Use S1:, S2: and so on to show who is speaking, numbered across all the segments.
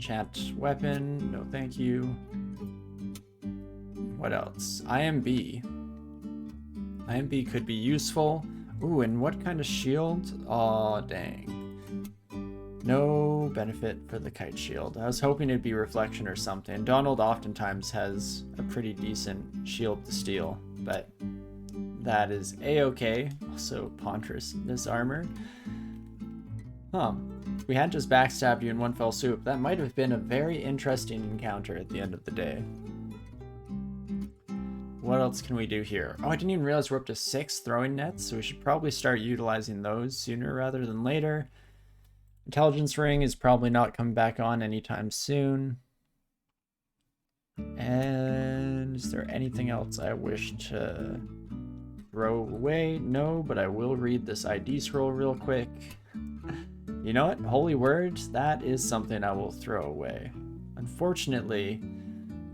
S1: Enchant weapon. No, thank you. What else? IMB. IMB could be useful. Ooh, and what kind of shield? Aw, dang. No benefit for the kite shield. I was hoping it'd be reflection or something. Donald oftentimes has a pretty decent shield to steal, but that is a-okay. Also, Pontress Disarmor. Huh. If we had just backstabbed you in one fell swoop, that might have been a very interesting encounter at the end of the day. What else can we do here? Oh, I didn't even realize we're up to 6 throwing nets, so we should probably start utilizing those sooner rather than later. Intelligence ring is probably not coming back on anytime soon. And is there anything else I wish to throw away? No, but I will read this ID scroll real quick. You know what? Holy Word, that is something I will throw away. Unfortunately,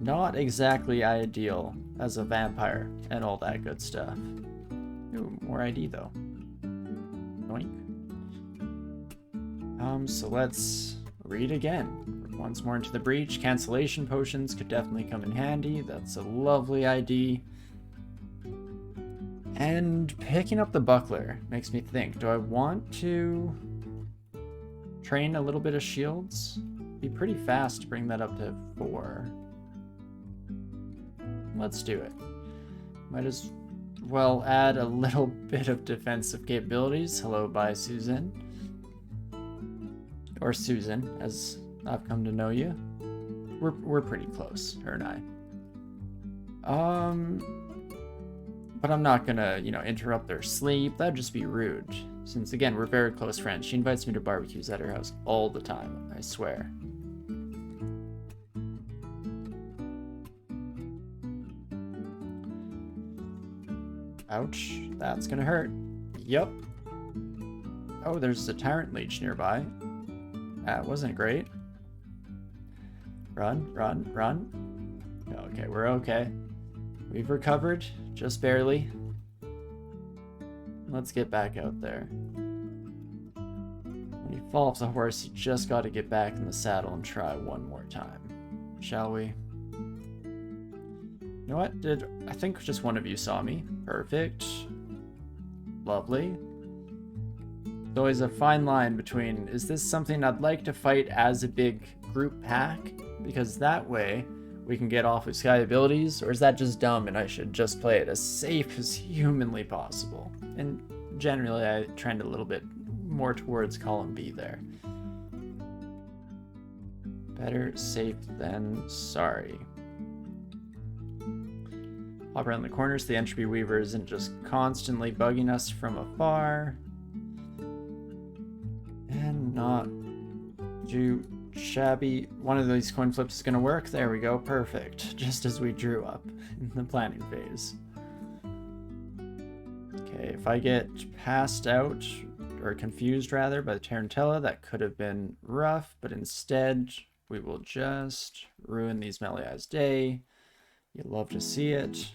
S1: not exactly ideal as a vampire and all that good stuff. Ooh, more ID though. Yoink. So let's read again. Once more into the breach. Cancellation potions could definitely come in handy. That's a lovely ID. And picking up the buckler makes me think, do I want to train a little bit of shields? Be pretty fast to bring that up to 4. Let's do it. Might as well add a little bit of defensive capabilities. Hello, bye, Susan. Or Susan, as I've come to know you. We're pretty close, her and I. But I'm not gonna, interrupt their sleep. That'd just be rude. Since, again, we're very close friends. She invites me to barbecues at her house all the time, I swear. Ouch, that's gonna hurt. Yup. Oh, there's a Tyrant Leech nearby. That wasn't great. Run, run, run. Okay, we're okay. We've recovered, just barely. Let's get back out there. When you fall off the horse, you just got to get back in the saddle and try one more time. Shall we? You know what? I think just one of you saw me. Perfect. Lovely. There's always a fine line between, is this something I'd like to fight as a big group pack? Because that way we can get off with sky abilities, or is that just dumb and I should just play it as safe as humanly possible? And generally I trend a little bit more towards column B there. Better safe than sorry. Hop around the corners so the entropy weaver isn't just constantly bugging us from afar. And not too shabby. One of these coin flips is going to work. There we go. Perfect. Just as we drew up in the planning phase. Okay, if I get passed out, or confused rather, by the Tarantella, that could have been rough, but instead we will just ruin these Meliai's day. You love to see it.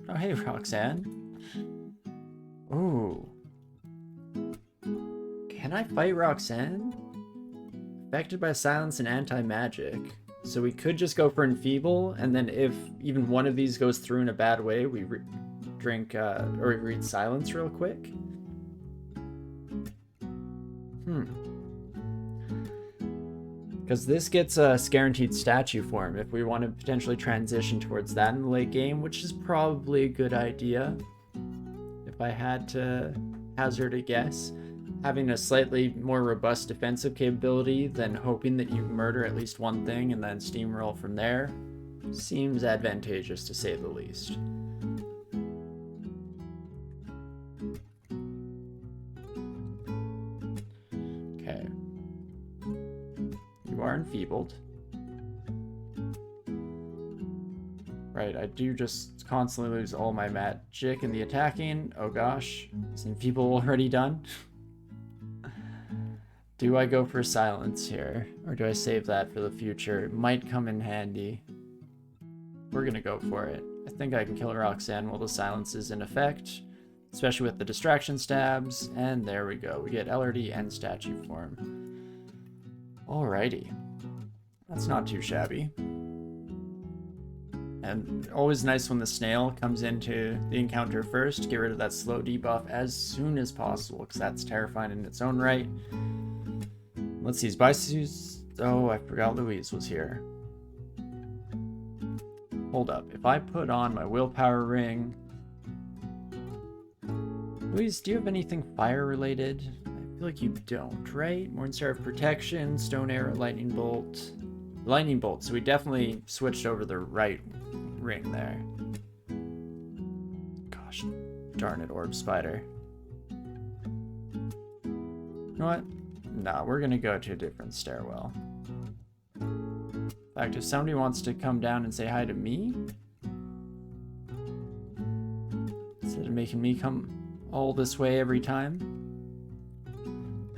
S1: Oh, hey, Roxanne. Ooh. Can I fight Roxanne? Affected by silence and anti-magic. So we could just go for Enfeeble, and then if even one of these goes through in a bad way, we drink, or we read Silence real quick. Because this gets a guaranteed statue form if we want to potentially transition towards that in the late game, which is probably a good idea. If I had to hazard a guess. Having a slightly more robust defensive capability than hoping that you murder at least one thing and then steamroll from there seems advantageous to say the least. Okay. You are enfeebled. Right, I do just constantly lose all my magic in the attacking. Oh gosh, is enfeeble already done? Do I go for silence here, or do I save that for the future? It might come in handy. We're gonna go for it. I think I can kill Roxanne while the silence is in effect, especially with the distraction stabs, and there we go. We get LRD and statue form. Alrighty. That's not too shabby. And always nice when the snail comes into the encounter first. Get rid of that slow debuff as soon as possible, because that's terrifying in its own right. Let's see, Bisus. Oh, I forgot Louise was here. Hold up. If I put on my willpower ring... Louise, do you have anything fire related? I feel like you don't, right? Morningstar of Protection, Stone Arrow, Lightning Bolt. Lightning Bolt, so we definitely switched over the right ring there. Gosh, darn it, Orb Spider. You know what? No, we're gonna go to a different stairwell. In fact, if somebody wants to come down and say hi to me, instead of making me come all this way every time,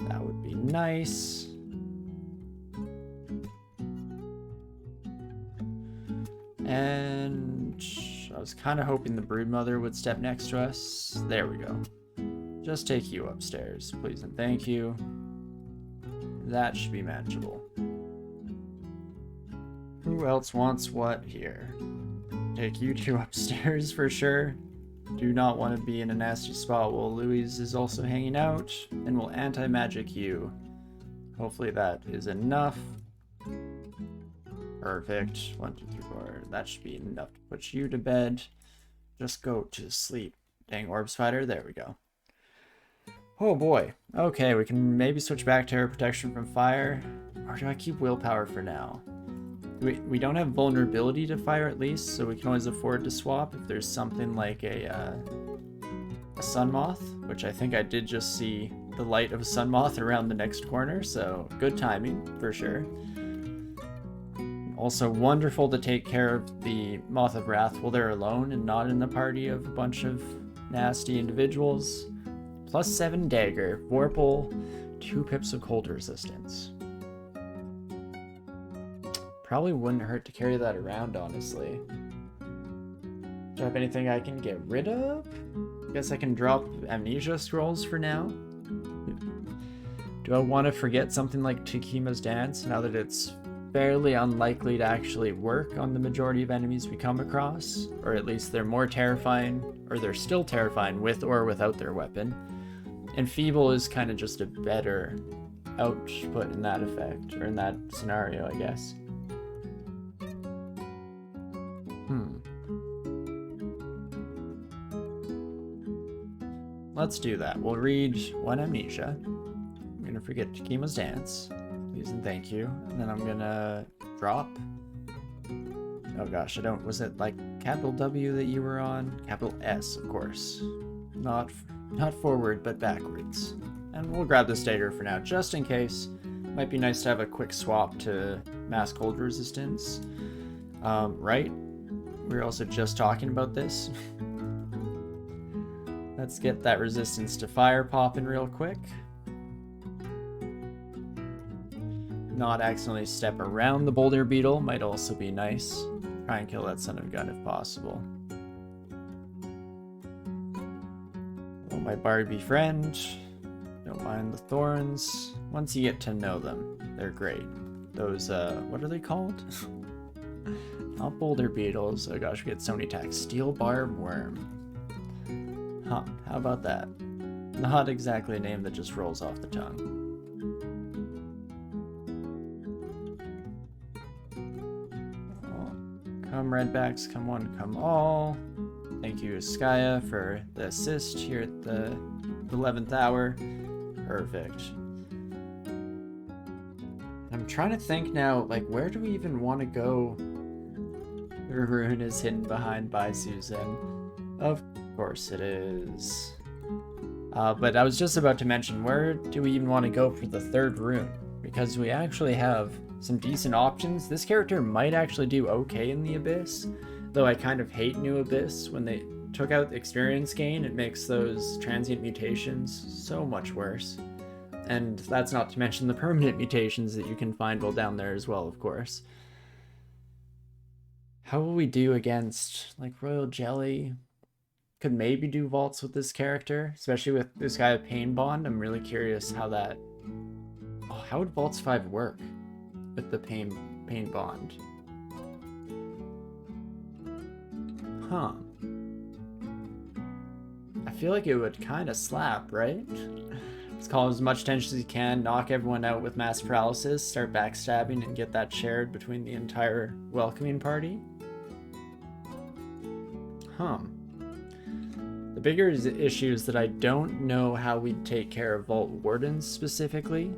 S1: that would be nice. And I was kind of hoping the Broodmother would step next to us. There we go. Just take you upstairs, please and thank you. That should be manageable. Who else wants what here? Take you two upstairs for sure. Do not want to be in a nasty spot while Louise is also hanging out. And we'll anti-magic you. Hopefully that is enough. Perfect. 1, 2, 3, 4. That should be enough to put you to bed. Just go to sleep. Dang Orb Spider. There we go. Oh boy. Okay, we can maybe switch back to our protection from fire. Or do I keep willpower for now? We don't have vulnerability to fire at least, so we can always afford to swap if there's something like a sun moth, which I think I did just see the light of a sun moth around the next corner, so good timing for sure. Also wonderful to take care of the Moth of Wrath while they're alone and not in the party of a bunch of nasty individuals. +7 dagger, Vorpal, 2 pips of cold resistance. Probably wouldn't hurt to carry that around, honestly. Do I have anything I can get rid of? Guess I can drop amnesia scrolls for now. Do I want to forget something like Takima's Dance now that it's fairly unlikely to actually work on the majority of enemies we come across? Or at least they're more terrifying, or they're still terrifying with or without their weapon. And Feeble is kind of just a better output in that effect, or in that scenario, I guess. Let's do that. We'll read 1 amnesia. I'm gonna forget Takima's Dance. Please and thank you. And then I'm gonna drop. Oh gosh, I don't. Was it like capital W that you were on? Capital S, of course. Not forward, but backwards. And we'll grab this dagger for now, just in case. Might be nice to have a quick swap to mass cold resistance. Right? We were also just talking about this. Let's get that resistance to fire popping real quick. Not accidentally step around the boulder beetle might also be nice. Try and kill that son of a gun if possible. Oh, my Barbie friend. Don't mind the thorns. Once you get to know them, they're great. Those, what are they called? Not boulder beetles. Oh gosh, we get so many attacks. Steel barb worm. Huh, how about that? Not exactly a name that just rolls off the tongue. Oh, come redbacks, come one, come all. Thank you, Skya, for the assist here at the 11th hour. Perfect. I'm trying to think now, like, where do we even want to go? The rune is hidden behind by Susan. Of course it is. But I was just about to mention, where do we even want to go for the 3rd rune? Because we actually have some decent options. This character might actually do okay in the Abyss, though I kind of hate New Abyss. When they took out the experience gain, it makes those transient mutations so much worse. And that's not to mention the permanent mutations that you can find while down there as well, of course. How will we do against, like, Royal Jelly? Could maybe do vaults with this character, especially with this guy with Pain Bond. I'm really curious how that... Oh, how would Vaults 5 work with the Pain Pain Bond. Huh. I feel like it would kind of slap, right? Let's call as much tension as you can, knock everyone out with mass paralysis, start backstabbing, and get that shared between the entire welcoming party. The bigger issue is that I don't know how we'd take care of Vault Wardens specifically,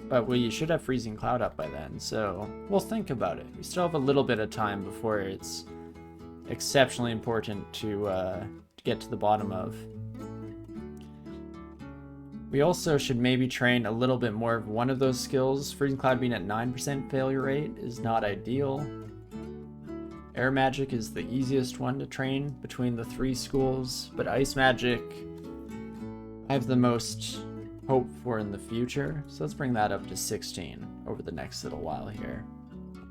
S1: but we should have Freezing Cloud up by then, so we'll think about it. We still have a little bit of time before it's exceptionally important to get to the bottom of. We also should maybe train a little bit more of one of those skills. Freezing Cloud being at 9% failure rate is not ideal. Air Magic is the easiest one to train between the 3 schools, but Ice Magic I have the most hope for in the future, so let's bring that up to 16 over the next little while here.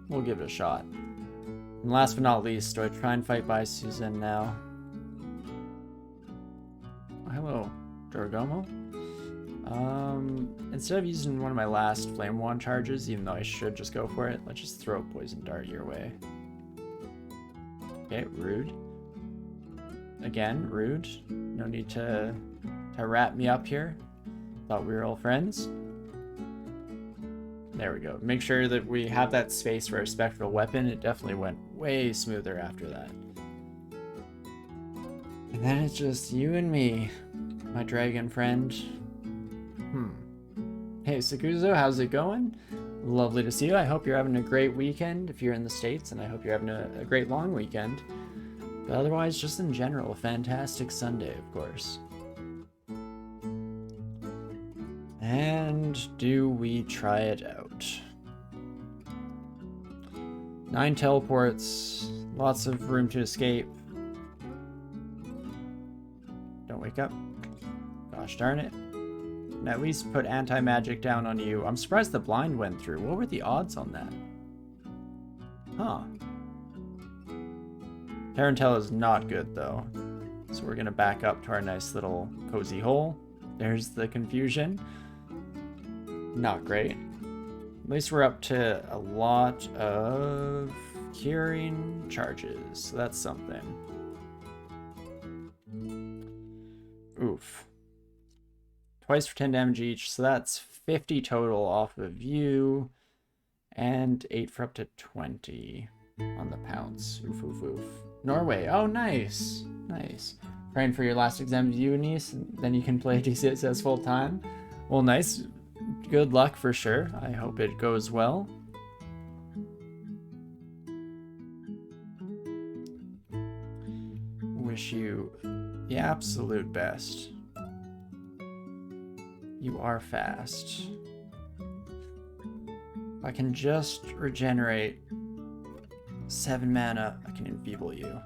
S1: We'll give it a shot. And last but not least, do I try and fight by Susan now? Oh, hello, Dorogomo. Instead of using one of my last Flame Wand charges, even though I should just go for it, let's just throw a Poison Dart your way. Okay, rude. Again, rude. No need to wrap me up here. Thought we were all friends. There we go. Make sure that we have that space for our Spectral Weapon. It definitely went way smoother after that. And then it's just you and me, my dragon friend. Hey, Sakuzo, how's it going? Lovely to see you. I hope you're having a great weekend if you're in the States, and I hope you're having a great long weekend. But otherwise, just in general, a fantastic Sunday, of course. And do we try it out? 9 teleports, lots of room to escape. Don't wake up. Gosh darn it. And at least put anti-magic down on you. I'm surprised the blind went through. What were the odds on that? Huh. Tarantella is not good, though. So we're going to back up to our nice little cozy hole. There's the confusion. Not great. At least we're up to a lot of curing charges. So that's something. Oof. Twice for 10 damage each, so that's 50 total off of you, and 8 for up to 20 on the pounce. Oof, oof, oof. Norway, oh nice, nice. Praying for your last exam of Eunice, and then you can play DCSS full time. Well, nice, good luck for sure. I hope it goes well. Wish you the absolute best. You are fast. If I can just regenerate 7 mana, I can enfeeble you.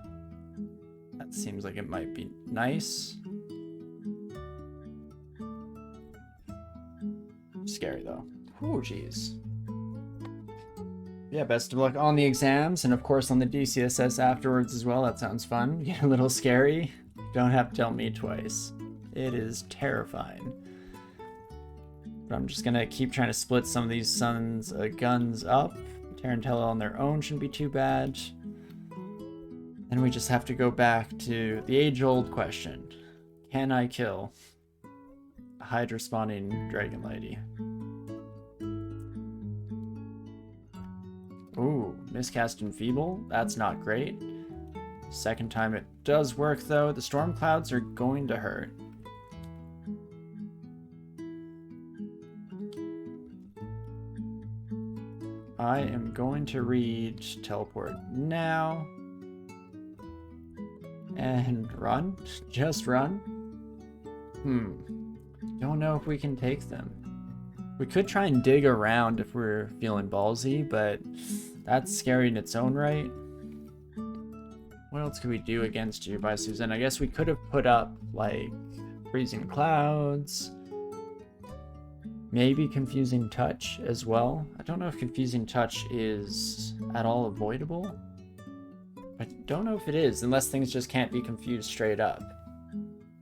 S1: That seems like it might be nice. Scary though. Oh jeez. Yeah, best of luck on the exams and of course on the DCSS afterwards as well. That sounds fun. Get a little scary. Don't have to tell me twice. It is terrifying. But I'm just gonna keep trying to split some of these sons' guns up. Tarantella on their own shouldn't be too bad. Then we just have to go back to the age-old question. Can I kill a Hydra-spawning Dragon Lady? Ooh, miscast Enfeeble? That's not great. Second time it does work though. The storm clouds are going to hurt. I am going to read teleport now. And run. Just run. Don't know if we can take them. We could try and dig around if we're feeling ballsy, but that's scary in its own right. What else could we do against you by Susan? I guess we could have put up, like, freezing clouds. Maybe confusing touch as well. I don't know if confusing touch is at all avoidable. I don't know if it is, unless things just can't be confused straight up.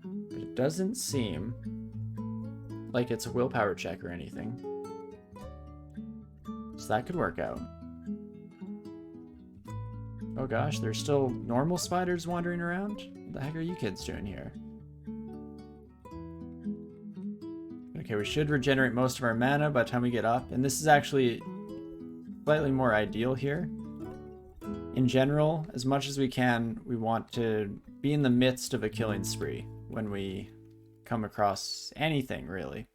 S1: But it doesn't seem like it's a willpower check or anything. So that could work out. Oh gosh, there's still normal spiders wandering around? What the heck are you kids doing here? Okay, we should regenerate most of our mana by the time we get up, and this is actually slightly more ideal here. In general, as much as we can, we want to be in the midst of a killing spree when we come across anything, really.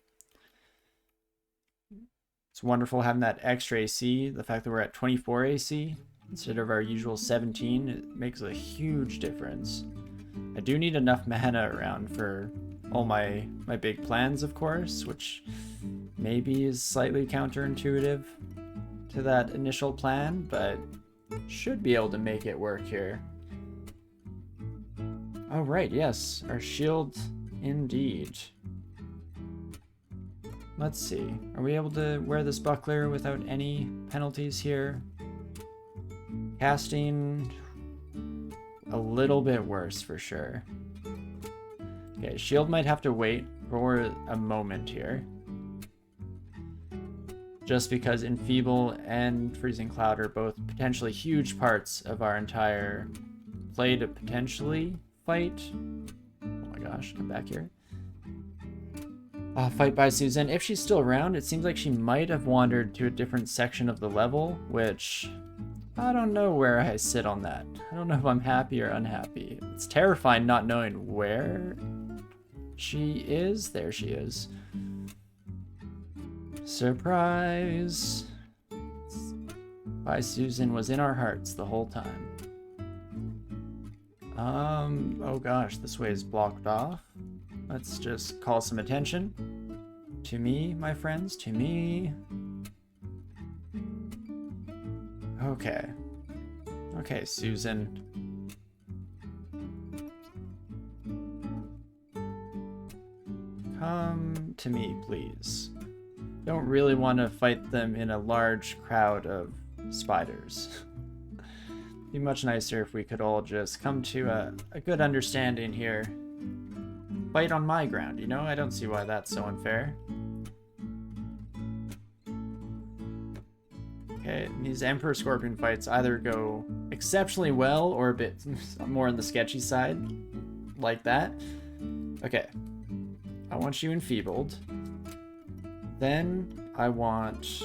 S1: It's wonderful having that extra AC. The fact that we're at 24 AC instead of our usual 17, it makes a huge difference. I do need enough mana around for all my big plans, of course, which maybe is slightly counterintuitive to that initial plan, but should be able to make it work here. Oh right, yes, our shield indeed. Let's see, are we able to wear this buckler without any penalties here? Casting, a little bit worse for sure. Okay, shield might have to wait for a moment here. Just because Enfeeble and Freezing Cloud are both potentially huge parts of our entire play to potentially fight. Oh my gosh, come back here. Fight by Susan. If she's still around, it seems like she might have wandered to a different section of the level, which I don't know where I sit on that. I don't know if I'm happy or unhappy. It's terrifying not knowing where she is. There she is. Surprise! By Susan was in our hearts the whole time. Oh gosh, this way is blocked off. Let's just call some attention. To me, my friends, to me. Okay. Okay, Susan. Come to me, please. Don't really want to fight them in a large crowd of spiders. Be much nicer if we could all just come to a good understanding here. Fight on my ground, you know? I don't see why that's so unfair. Okay, these Emperor Scorpion fights either go exceptionally well or a bit more on the sketchy side, like that. Okay, I want you enfeebled. Then I want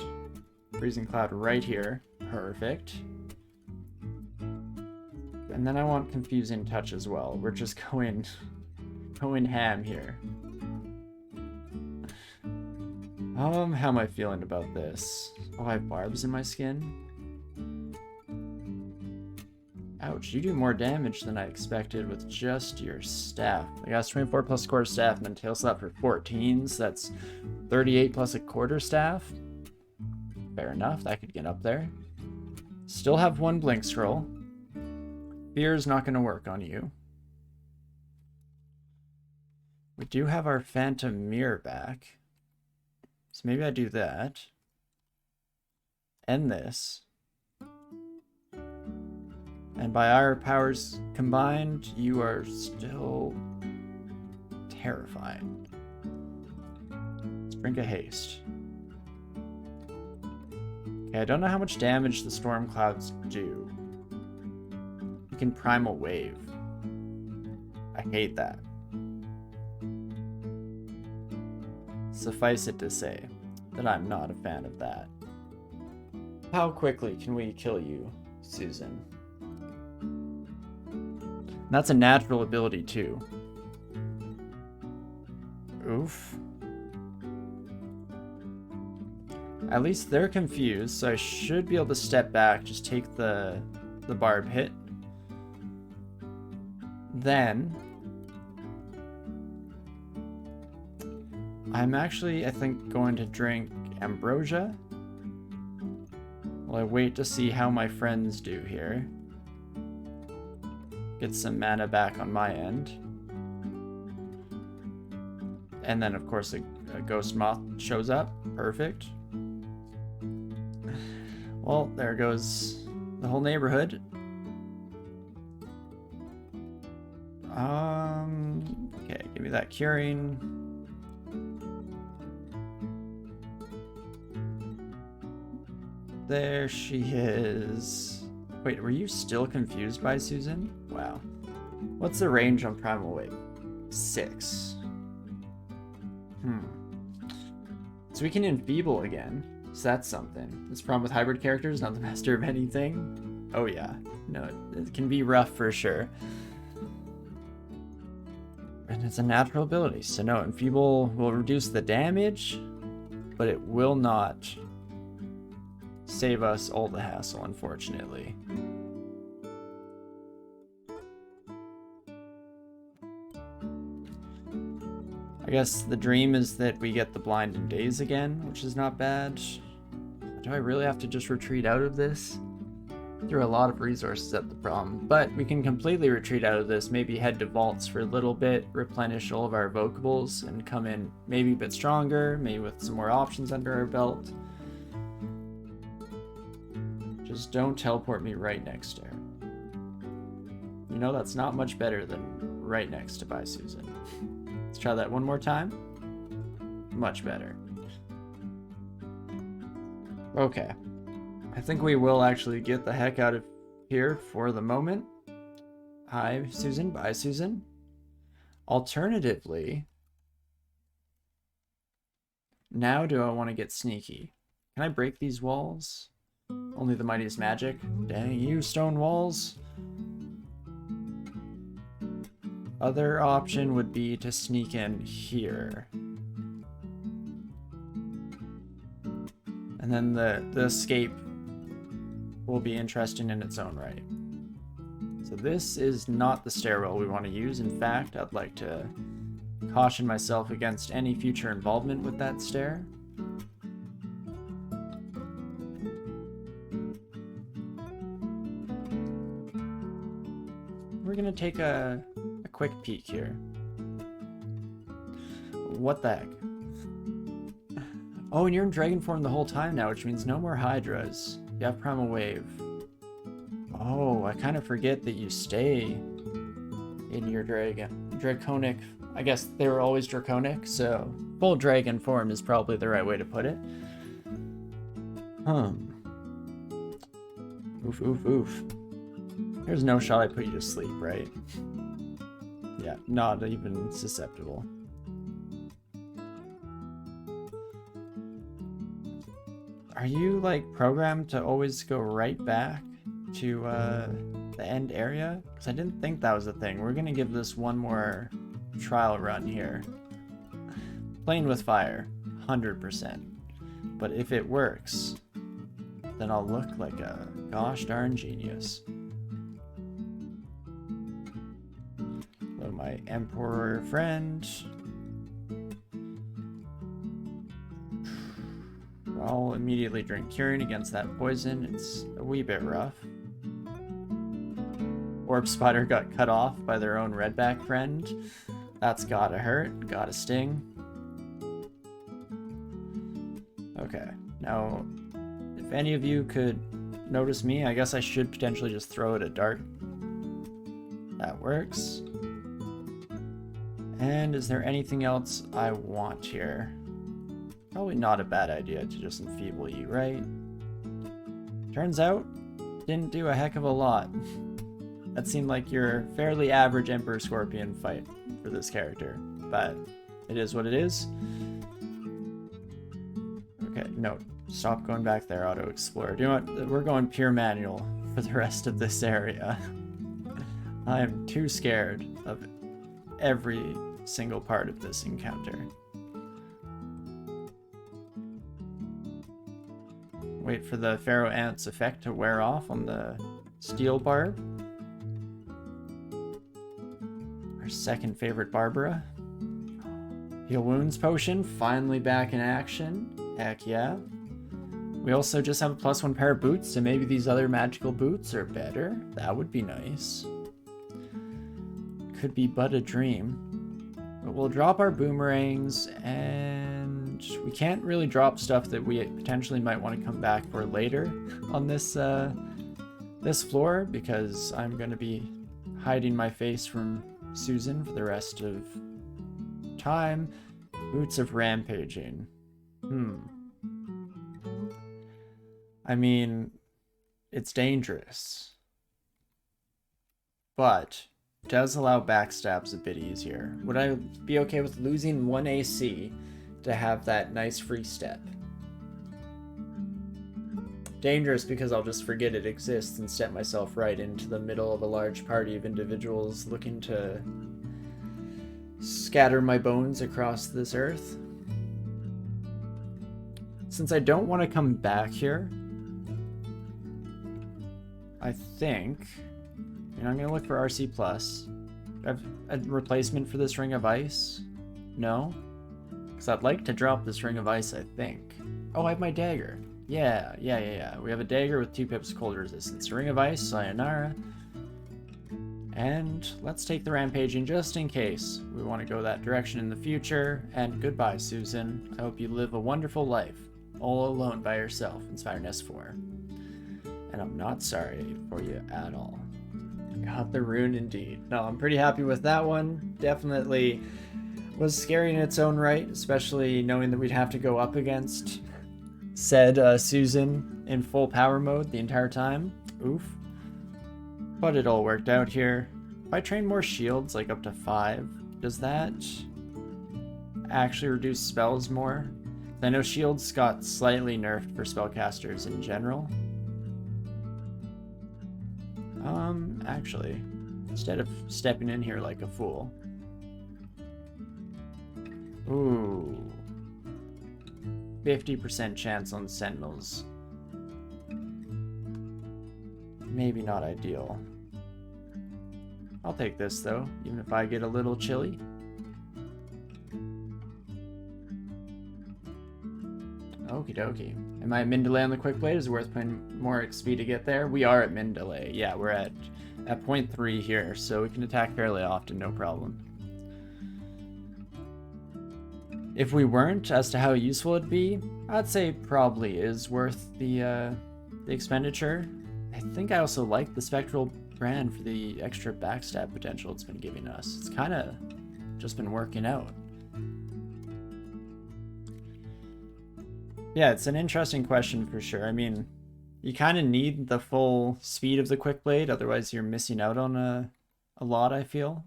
S1: Freezing Cloud right here. Perfect. And then I want Confusing Touch as well. We're just going ham here. How am I feeling about this? Oh, I have barbs in my skin. Ouch, you do more damage than I expected with just your staff. I got 24 plus quarter staff and then tail slap for 14, so that's 38 plus a quarter staff. Fair enough, that could get up there. Still have one blink scroll. Fear's not going to work on you. We do have our Phantom Mirror back. So maybe I do that. End this. And by our powers combined, you are still terrifying. Let's drink a haste. Okay, I don't know how much damage the storm clouds do. You can primal wave. I hate that. Suffice it to say that I'm not a fan of that. How quickly can we kill you, Susan? That's a natural ability too. Oof. At least they're confused, so I should be able to step back, just take the barb hit. Then I'm actually, I think, going to drink Ambrosia while I wait to see how my friends do here. Get some mana back on my end. And then, of course, a ghost moth shows up. Perfect. Well, there goes the whole neighborhood. Okay, give me that curing. There she is. Wait, were you still confused by Susan? Wow. What's the range on Primal Wave? 6. So we can enfeeble again. So that's something. This problem with hybrid characters, not the master of anything. Oh yeah. No, it can be rough for sure. And it's a natural ability. So no, enfeeble will reduce the damage, but it will not save us all the hassle, unfortunately. I guess the dream is that we get the blind in days again, which is not bad. Do I really have to just retreat out of this? Threw a lot of resources at the problem, but we can completely retreat out of this, maybe head to vaults for a little bit, replenish all of our evocables, and come in maybe a bit stronger, maybe with some more options under our belt. Just don't teleport me right next to her. You know, that's not much better than right next to Bye Susan. Let's try that one more time. Much better. Okay. I think we will actually get the heck out of here for the moment. Hi, Susan. Bye, Susan. Alternatively, now do I want to get sneaky? Can I break these walls? Only the mightiest magic. Dang you, stone walls. Other option would be to sneak in here. And then the escape will be interesting in its own right. So this is not the stairwell we want to use. In fact, I'd like to caution myself against any future involvement with that stair. We're gonna take a quick peek here. What the heck? Oh, and you're in dragon form the whole time now, which means no more hydras. You have Primal Wave. Oh, I kind of forget that you stay in your draconic. I guess they were always draconic, so full dragon form is probably the right way to put it. Oof, oof, oof. There's no shot I put you to sleep, right? Yeah, not even susceptible. Are you, like, programmed to always go right back to the end area? Because I didn't think that was a thing. We're gonna give this one more trial run here. Playing with fire, 100%. But if it works, then I'll look like a gosh darn genius. Hello, my emperor friend. I'll immediately drink Curing against that poison. It's a wee bit rough. Orb Spider got cut off by their own redback friend. That's gotta hurt, gotta sting. Okay, now, if any of you could notice me, I guess I should potentially just throw it a dart. That works. And is there anything else I want here? Probably not a bad idea to just enfeeble you, right? Turns out, didn't do a heck of a lot. That seemed like your fairly average Emperor Scorpion fight for this character, but it is what it is. Okay, no, stop going back there, Auto Explorer. Do you know what? We're going pure manual for the rest of this area. I am too scared of every single part of this encounter. Wait for the Pharaoh Ant's effect to wear off on the steel barb. Our second favorite Barbara. Heal Wounds potion, finally back in action. Heck yeah. We also just have a +1 pair of boots, so maybe these other magical boots are better. That would be nice. Could be but a dream. But we'll drop our boomerangs, and we can't really drop stuff that we potentially might want to come back for later on this this floor, because I'm going to be hiding my face from Susan for the rest of time. Boots of Rampaging. I mean, It's dangerous. But it does allow backstabs a bit easier. Would I be okay with losing 1 AC to have that nice free step? Dangerous because I'll just forget it exists and step myself right into the middle of a large party of individuals looking to scatter my bones across this earth. Since I don't want to come back here, I think, I'm going to look for RC+. Do I have a replacement for this Ring of Ice? No? Because I'd like to drop this Ring of Ice, I think. Oh, I have my dagger. Yeah. We have a dagger with 2 pips cold resistance. Ring of Ice, sayonara. And let's take the rampaging just in case we want to go that direction in the future. And goodbye, Susan. I hope you live a wonderful life, all alone by yourself in Spire 4. And I'm not sorry for you at all. Got the rune indeed. No, I'm pretty happy with that one. Definitely was scary in its own right, especially knowing that we'd have to go up against said Susan in full power mode the entire time. Oof. But it all worked out here. If I train more shields, like up to 5, does that actually reduce spells more? I know shields got slightly nerfed for spellcasters in general. Actually, instead of stepping in here like a fool. Ooh. 50% chance on sentinels. Maybe not ideal. I'll take this though, even if I get a little chilly. Okie dokie. Am I at min delay on the quick blade? Is it worth putting more XP to get there? We are at min delay. Yeah, we're at 0.3 here, so we can attack fairly often, no problem. If we weren't, as to how useful it'd be, I'd say probably is worth the expenditure. I think I also like the Spectral brand for the extra backstab potential it's been giving us. It's kind of just been working out. Yeah, it's an interesting question for sure. I mean, you kind of need the full speed of the quick blade, otherwise you're missing out on a lot, I feel.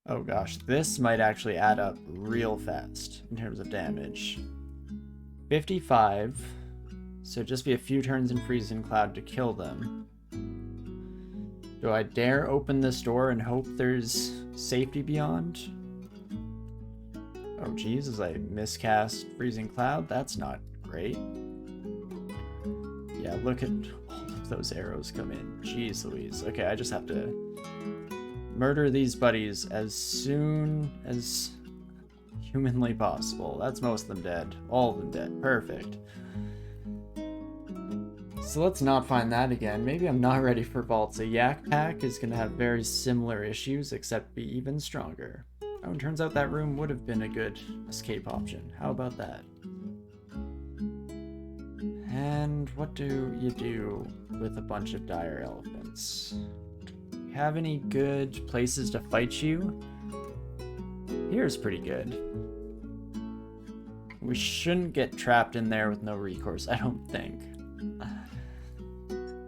S1: Oh gosh, this might actually add up real fast in terms of damage. 55, so just be a few turns in Freezing Cloud to kill them. Do I dare open this door and hope there's safety beyond? Oh geez, as I miscast Freezing Cloud, that's not great. Yeah, look at all of those arrows come in. Jeez Louise. Okay, I just have to murder these buddies as soon as humanly possible. That's most of them dead. All of them dead. Perfect. So let's not find that again. Maybe I'm not ready for vaults. A yak pack is going to have very similar issues, except be even stronger. Oh, and turns out that room would have been a good escape option. How about that? And what do you do with a bunch of dire elephants? Have any good places to fight you? Here's pretty good. We shouldn't get trapped in there with no recourse, I don't think.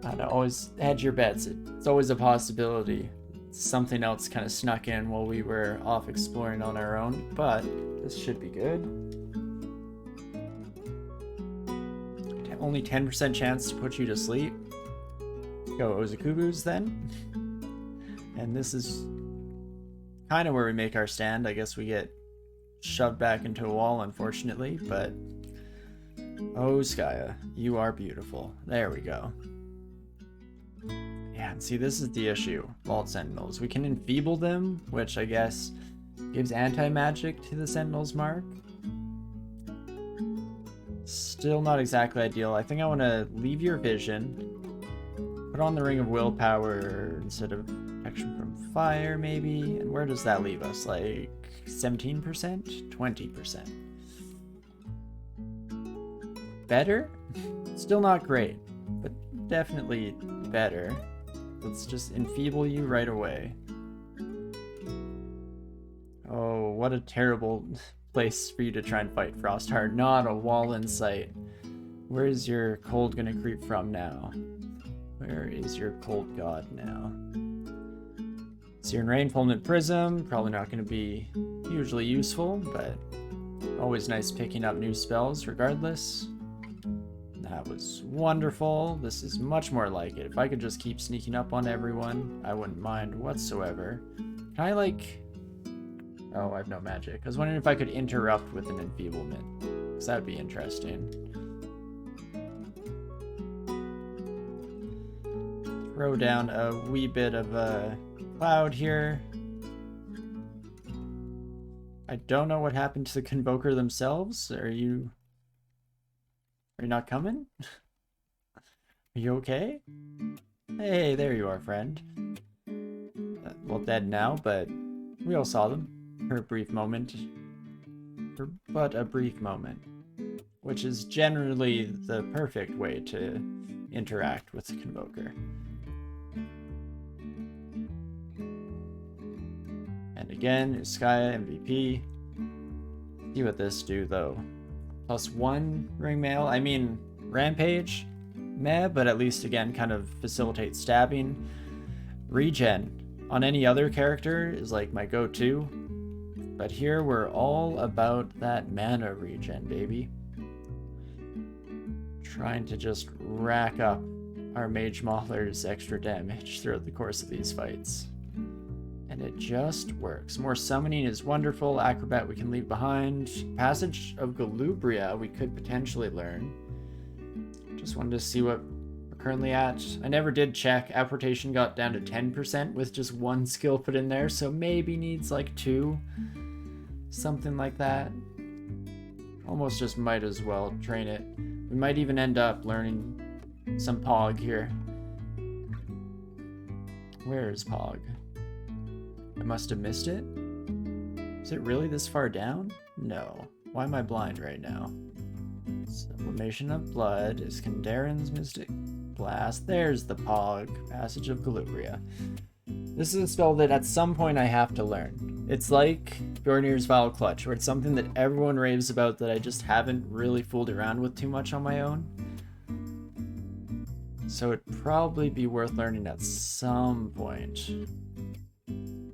S1: I'd always hedge your bets. It's always a possibility. Something else kind of snuck in while we were off exploring on our own, but this should be good. Only 10% chance to put you to sleep. Go Ozukubus then. And this is kind of where we make our stand. I guess we get shoved back into a wall, unfortunately, but oh, Skya, you are beautiful. There we go. Yeah, and see, this is the issue. Vault Sentinels. We can enfeeble them, which I guess gives anti-magic to the Sentinel's mark. Still not exactly ideal. I think I want to leave your vision. Put on the Ring of Willpower instead of protection from fire, maybe. And where does that leave us? Like 17%? 20%. Better? Still not great, but definitely better. Let's just enfeeble you right away. Oh, what a terrible place for you to try and fight, Frostheart. Not a wall in sight. Where is your cold gonna creep from now? Where is your cold god now? Searing Rain, Fulminant Prism, probably not gonna be hugely useful, but always nice picking up new spells regardless. That was wonderful. This is much more like it. If I could just keep sneaking up on everyone, I wouldn't mind whatsoever. Can I, like... Oh, I have no magic. I was wondering if I could interrupt with an enfeeblement, because that would be interesting. Throw down a wee bit of a cloud here. I don't know what happened to the Convoker themselves. Are you not coming? Are you okay? Hey, there you are, friend. Well, dead now, but we all saw them for a brief moment. For but a brief moment. Which is generally the perfect way to interact with the Convoker. And again, Iskaya MVP. See what this do, though. +1 ring mail. I mean, Rampage, meh, but at least again kind of facilitates stabbing. Regen on any other character is like my go-to, but here we're all about that mana regen, baby. Trying to just rack up our Mage Mauler's extra damage throughout the course of these fights. And it just works. More summoning is wonderful. Acrobat we can leave behind. Passage of Galubria we could potentially learn. Just wanted to see what we're currently at. I never did check. Apportation got down to 10% with just 1 skill put in there, so maybe needs like 2. Something like that. Almost just might as well train it. We might even end up learning some Pog here. Where is Pog? I must have missed it? Is it really this far down? No. Why am I blind right now? Sublimation of Blood, Iskandarin's Mystic Blast. There's the Pog. Passage of Galubria. This is a spell that at some point I have to learn. It's like Bjornir's Vile Clutch, where it's something that everyone raves about that I just haven't really fooled around with too much on my own. So it'd probably be worth learning at some point.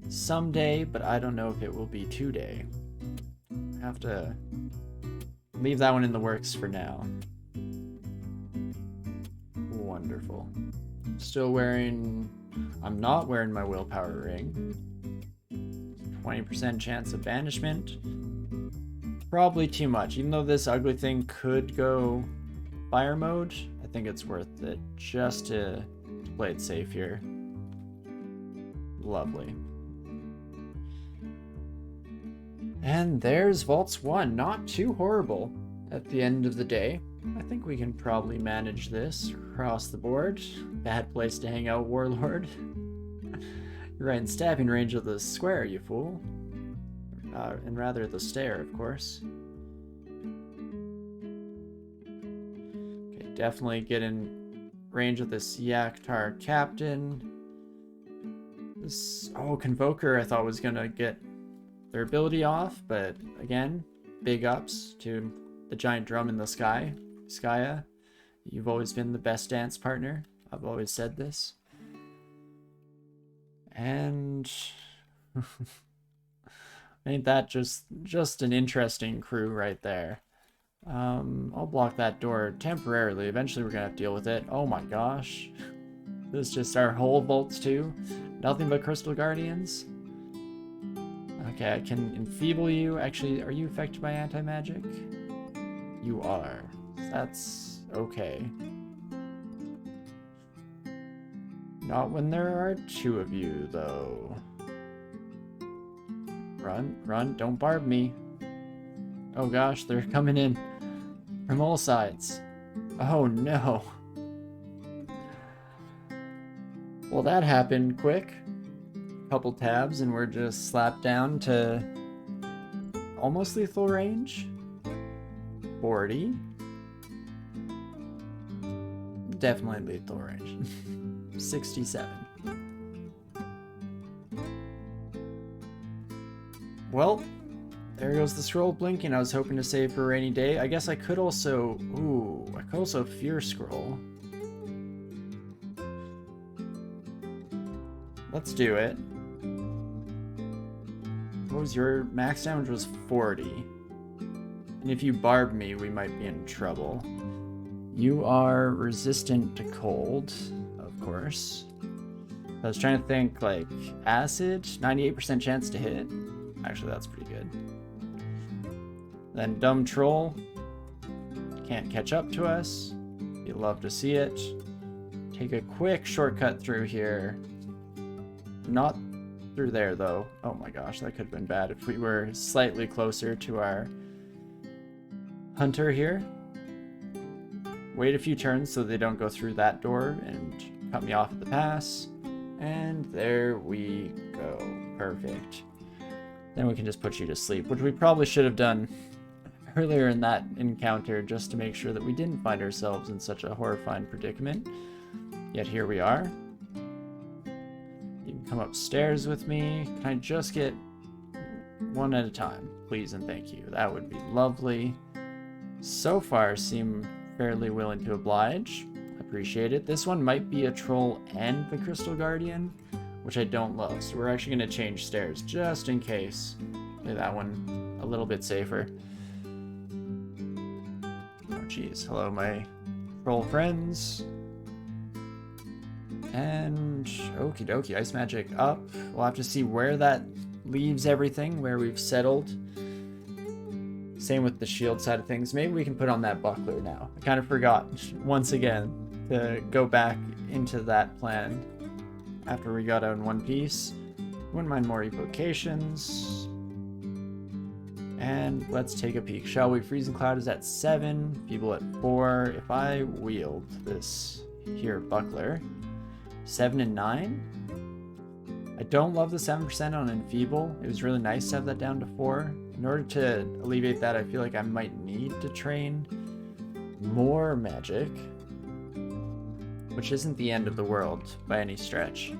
S1: Someday, but I don't know if it will be today. I have to leave that one in the works for now. Wonderful. Still wearing... I'm not wearing my willpower ring. 20% chance of banishment. Probably too much. Even though this ugly thing could go fire mode, I think it's worth it just to play it safe here. Lovely. And there's Vaults 1. Not too horrible at the end of the day. I think we can probably manage this across the board. Bad place to hang out, Warlord. You're right in stabbing range of the square, you fool. And rather the stair, of course. Okay, definitely get in range of this Yaktar Captain. This... Oh, Convoker I thought was gonna get their ability off, but again, big ups to the giant drum in the sky. Skaya, you've always been the best dance partner. I've always said this. And ain't that just an interesting crew right there. I'll block that door temporarily. Eventually we're gonna have to deal with it. Oh my gosh. This is just our whole vaults too. Nothing but Crystal Guardians. Okay, I can enfeeble you. Actually, are you affected by anti-magic? You are. That's okay. Not when there are 2 of you, though. Run, run, don't barb me. Oh gosh, they're coming in from all sides. Oh no. Well, that happened quick. Couple tabs and we're just slapped down to almost lethal range. 40. Definitely lethal range. 67. Well, there goes the scroll blinking. I was hoping to save for a rainy day. I guess I could also... Ooh, I Also, Fear Scroll. Let's do it. What was your max damage? Was 40. And if you barb me, we might be in trouble. You are resistant to cold, of course. I was trying to think, like, acid, 98% chance to hit. Actually, that's pretty good. Then Dumb Troll. Can't catch up to us. You'd love to see it. Take a quick shortcut through here. Not through there, though. Oh my gosh, that could have been bad if we were slightly closer to our hunter here. Wait a few turns so they don't go through that door and cut me off at the pass. And there we go. Perfect. Then we can just put you to sleep, which we probably should have done earlier in that encounter just to make sure that we didn't find ourselves in such a horrifying predicament. Yet here we are. You can come upstairs with me. Can I just get one at a time, please and thank you? That would be lovely. So far, seem fairly willing to oblige. Appreciate it. This one might be a troll and the Crystal Guardian, which I don't love. So we're actually going to change stairs just in case. Make that one a little bit safer. Oh, geez. Hello, my troll friends. And okie dokie, ice magic up. We'll have to see where that leaves everything, where we've settled. Same with the shield side of things. Maybe we can put on that buckler now. I kind of forgot, once again, to go back into that plan after we got out in one piece. Wouldn't mind more evocations. And let's take a peek, shall we? Freezing Cloud is at 7, Feeble at 4. If I wield this here buckler, 7 and 9. I don't love the 7% on Enfeeble. It was really nice to have that down to 4. In order to alleviate that, I feel like I might need to train more magic, which isn't the end of the world by any stretch.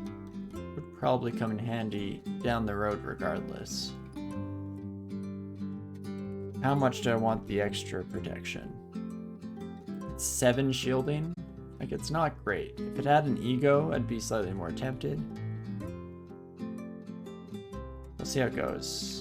S1: Would probably come in handy down the road regardless. How much do I want the extra protection? It's 7 shielding. Like, it's not great. If it had an ego, I'd be slightly more tempted. We'll see how it goes.